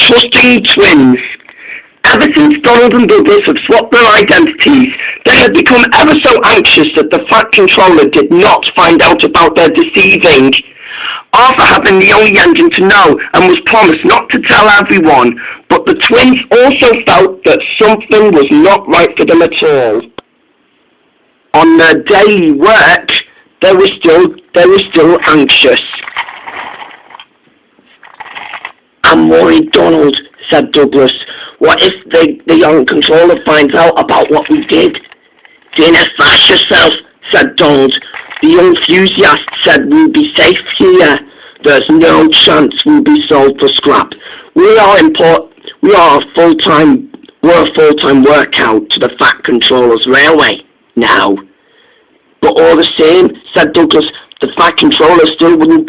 trusting twins. Ever since Donald and Douglas had swapped their identities, they had become ever so anxious that the Fat Controller did not find out about their deceiving. Arthur had been the only engine to know and was promised not to tell everyone, but the twins also felt that something was not right for them at all. On their daily work, they were still anxious. "I'm worried, Donald," said Douglas. "What if the young controller finds out about what we did?" "Dinner fast yourself," said Donald. "The young enthusiast said we'll be safe here. There's no chance we'll be sold for scrap. We're a full-time workout to the Fat Controller's railway now." "But all the same," said Douglas, "the Fat Controller still wouldn't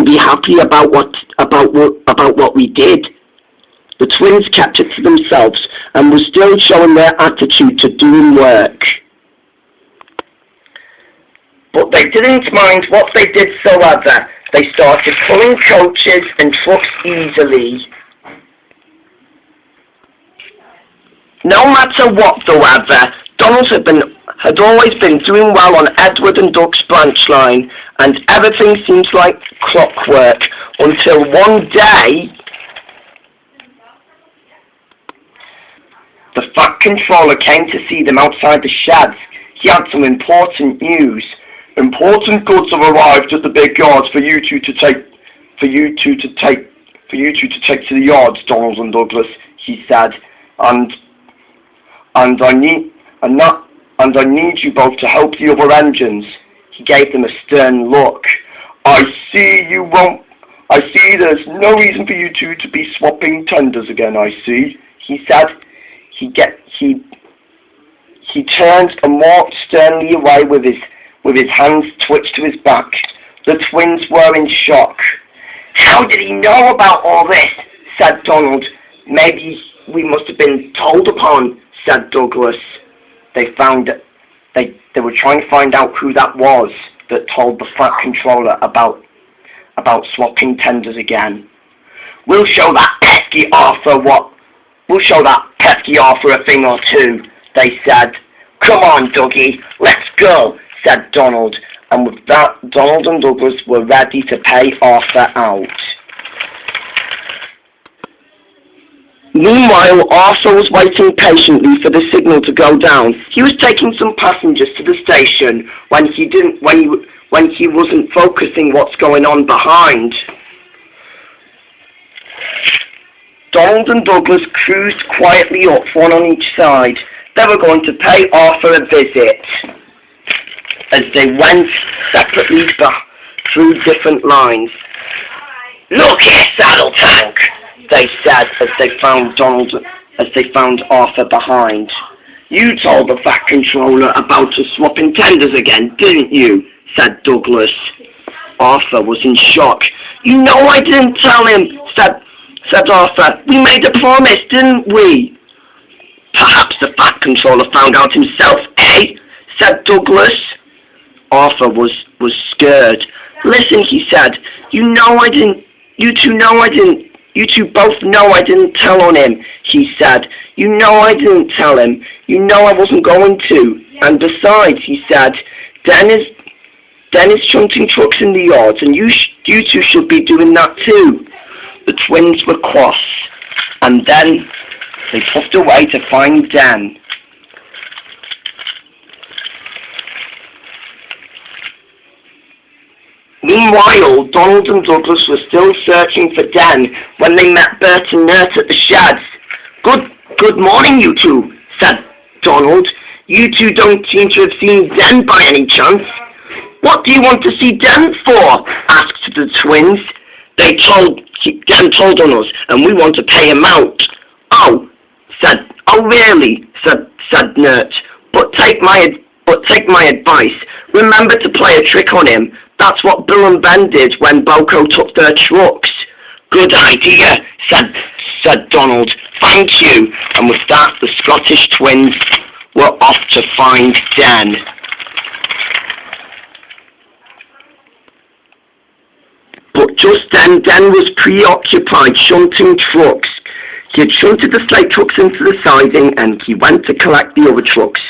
be happy about what we did." The twins kept it to themselves and were still showing their attitude to doing work. But they didn't mind what they did soever. They started pulling coaches and trucks easily. No matter what, however, Donald had always been doing well on Edward and Doug's branch line, and everything seems like clockwork until one day the Fat Controller came to see them outside the sheds. He had some important news. "Important goods have arrived at the big yards for you two to take to the yards, Donald and Douglas," he said, and I need you both to help the other engines." He gave them a stern look. I see there's no reason for you two to be swapping tenders again, I see," he said. He turned and walked sternly away with his hands twitched to his back. The twins were in shock. "How did he know about all this?" said Donald. "Maybe we must have been told upon," said Douglas. They were trying to find out who that was that told the Fat Controller about swapping tenders again. We'll show that pesky Arthur a thing or two," they said. "Come on, Dougie, let's go," said Donald, and with that, Donald and Douglas were ready to pay Arthur out. Meanwhile, Arthur was waiting patiently for the signal to go down. He was taking some passengers to the station when he wasn't focusing what's going on behind. Donald and Douglas cruised quietly up, one on each side. They were going to pay Arthur a visit. As they went separately through different lines. "Look here, Saddle Tank," they said as they found Arthur behind. "You told the Fat Controller about us swapping tenders again, didn't you?" said Douglas. Arthur was in shock. "You know I didn't tell him," said Arthur. "We made a promise, didn't we?" "Perhaps the Fat Controller found out himself, eh?" said Douglas. Arthur was scared. "Listen," he said. You two both know I didn't tell on him," he said. "You know I didn't tell him. You know I wasn't going to. And besides," he said, Dennis shunting trucks in the yards, and you two should be doing that too." The twins were cross, and then they puffed away to find Dan. Meanwhile, Donald and Douglas were still searching for Dan when they met Bert and Nert at the sheds. Good morning, you two," said Donald. "You two don't seem to have seen Dan by any chance." "What do you want to see Dan for?" asked the twins. Dan told on us, and we want to pay him out." "Oh, really?" said Nert. But take my advice. Remember to play a trick on him. That's what Bill and Ben did when Boko took their trucks." "Good idea," said Donald. "Thank you." And with that, the Scottish twins were off to find Dan. But just then, Dan was preoccupied shunting trucks. He had shunted the slate trucks into the siding, and he went to collect the other trucks.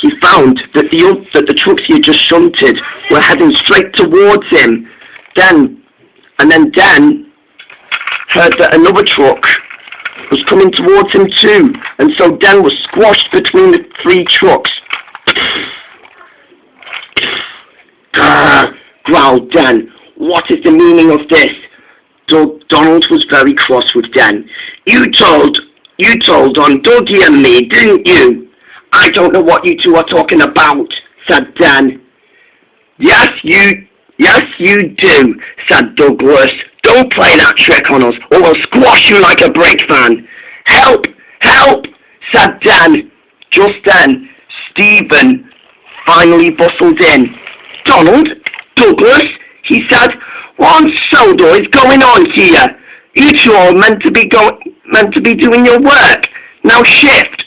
He found that the trucks he had just shunted were heading straight towards him. Dan heard that another truck was coming towards him too, and so Dan was squashed between the three trucks. Growled Dan. What is the meaning of this? Donald was very cross with Dan. You told on Dougie and me, didn't you? I don't know what you two are talking about, said Dan. Yes, you do, said Douglas. Don't play that trick on us, or we'll squash you like a brake van. Help! Help! Said Dan. Just then, Stephen finally bustled in. Donald? Douglas? He said. What on soda is going on here? You two are meant to be doing your work. Now shift.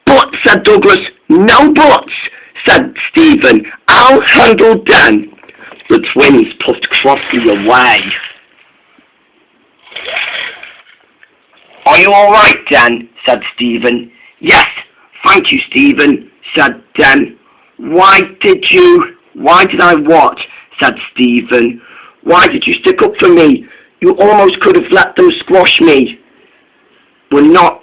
But, said Douglas. No buts, said Stephen. I'll handle Dan. The twins puffed crossly away. Are you all right, Dan? Said Stephen. Yes, thank you, Stephen, said Dan. Why did I what? Said Stephen. Why did you stick up for me? You almost could have let them squash me. We're not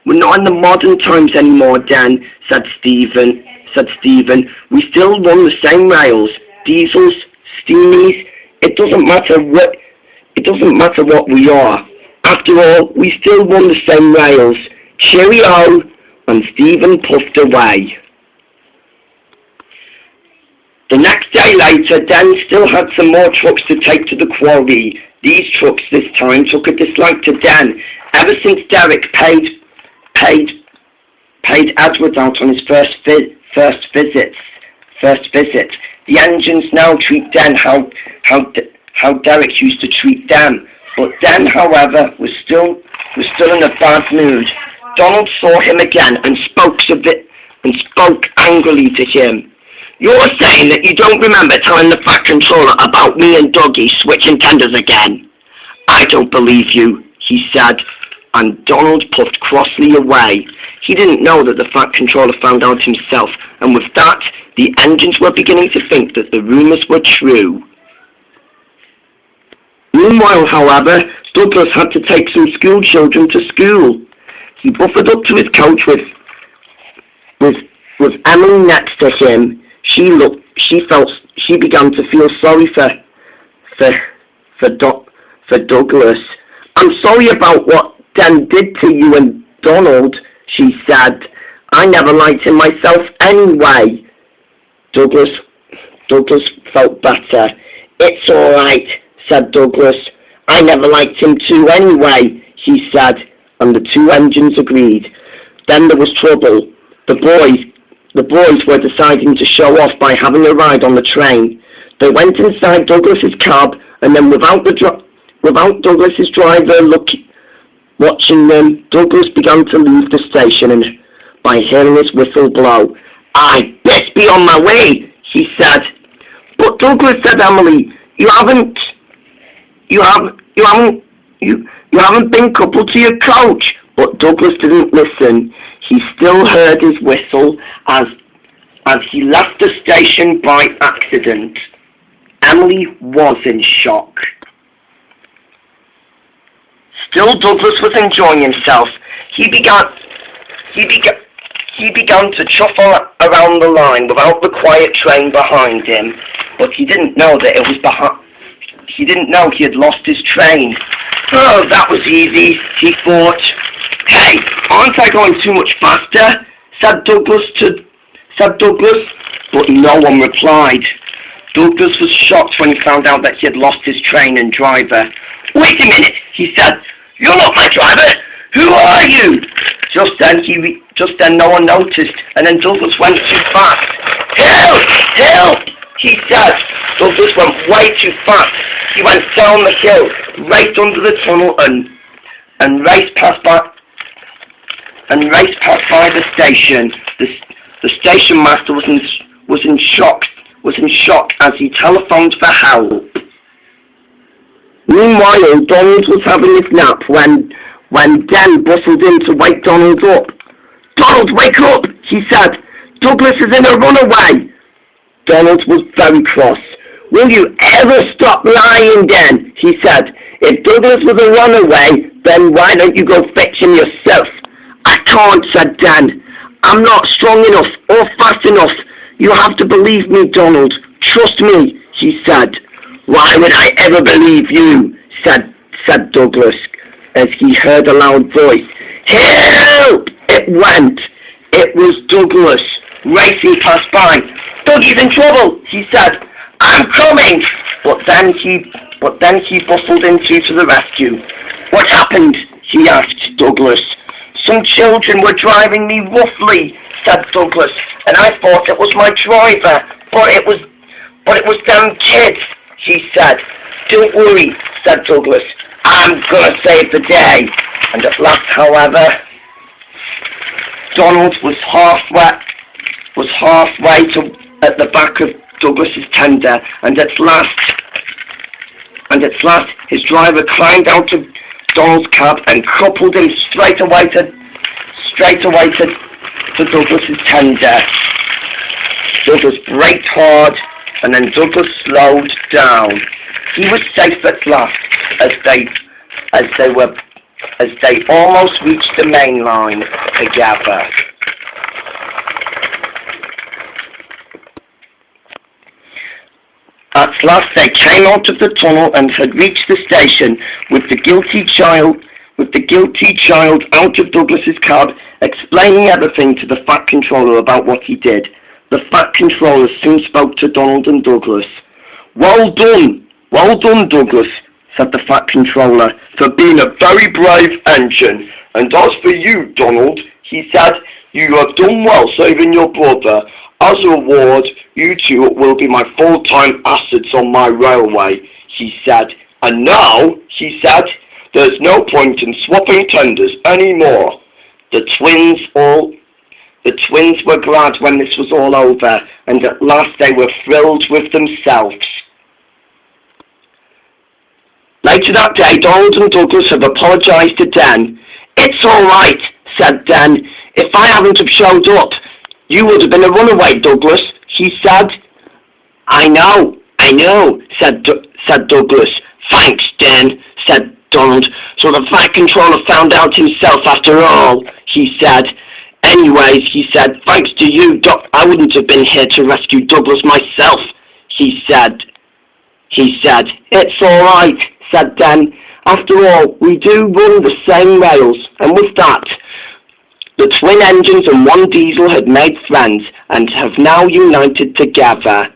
in the modern times anymore, Dan, said Stephen. We still run the same rails. Diesels, steamies, it doesn't matter what we are. After all, we still run the same rails. Cheerio! And Stephen puffed away. The next day later, Dan still had some more trucks to take to the quarry. These trucks this time took a dislike to Dan. Ever since Derek paid Edward out on his first visit, the engines now treat Dan how Derek used to treat Dan. But Dan, however, was still in a bad mood. Donald saw him again and spoke angrily to him. You're saying that you don't remember telling the Fat Controller about me and Dougie switching tenders again? I don't believe you, he said, and Donald puffed crossly away. He didn't know that the Fat Controller found out himself, and with that, the engines were beginning to think that the rumours were true. Meanwhile, however, Douglas had to take some school children to school. He buffered up to his coach with Emily next to him. She began to feel sorry for Douglas. I'm sorry about what Dan did to you and Donald, she said. I never liked him myself anyway. Douglas felt better. It's all right, said Douglas. I never liked him too anyway, he said, and the two engines agreed. Then there was trouble. The boys were deciding to show off by having a ride on the train. They went inside Douglas's cab, and then without Douglas's driver watching them, Douglas began to leave the station and by hearing his whistle blow. I'd best be on my way, he said. But Douglas, said Emily, you haven't been coupled to your coach. But Douglas didn't listen. He still heard his whistle as he left the station by accident. Emily was in shock. Still, Douglas was enjoying himself. He began to shuffle around the line without the quiet train behind him. But he didn't know that it was behind. He didn't know he had lost his train. Oh, that was easy, he thought. Hey, aren't I going too much faster? said Douglas, but no one replied. Douglas was shocked when he found out that he had lost his train and driver. Wait a minute, he said. You're not my driver. Who are you? Just then no one noticed, and then Douglas went too fast. Help! Help! He said. Douglas went way too fast. He went down the hill, raced under the tunnel, and raced past by the station. The station master was in shock as he telephoned for help. Meanwhile, Donald was having his nap when Dan bustled in to wake Donald up. "Donald, wake up!" he said. "Douglas is in a runaway." Donald was very cross. "Will you ever stop lying, Dan?" he said. "If Douglas was a runaway, then why don't you go fetch him yourself?" "I can't," said Dan. "I'm not strong enough or fast enough. You have to believe me, Donald. Trust me," he said. "Why would I ever believe you?" said Douglas, as he heard a loud voice. "Help!" it went. It was Douglas, racing past by. "Dougie's in trouble," he said. "I'm coming!" But then he bustled into the rescue. "What happened?" he asked Douglas. "Some children were driving me roughly," said Douglas, "and I thought it was my driver, but it was them kids," he said. "Don't worry," said Douglas. "I'm gonna save the day." And at last, however, Donald was halfway at the back of Douglas's tender, and at last his driver climbed out of Donald's cab and coupled him straight away to Douglas's tender. Douglas braked hard, and then Douglas slowed down. He was safe at last, as they almost reached the main line together. At last they came out of the tunnel and had reached the station with the guilty child out of Douglas's cab, explaining everything to the Fat Controller about what he did. The Fat Controller soon spoke to Donald and Douglas. Well done, Douglas," said the Fat Controller, "for being a very brave engine. And as for you, Donald," he said, "you have done well saving your brother. As a reward, you two will be my full-time assets on my railway," he said. "And now," he said, "there's no point in swapping tenders anymore." The twins were glad when this was all over, and at last they were thrilled with themselves. Later that day, Donald and Douglas have apologised to Dan. "It's all right," said Dan. "If I hadn't have showed up, you would have been a runaway, Douglas," he said. I know, said Douglas. "Thanks, Dan," said Donald. "So the Fat Controller found out himself after all," he said. "Anyways," he said, "thanks to you, Doc, I wouldn't have been here to rescue Douglas myself," he said. "It's all right," said Dan. "After all, we do run the same rails." And with that, the twin engines and one diesel had made friends and have now united together.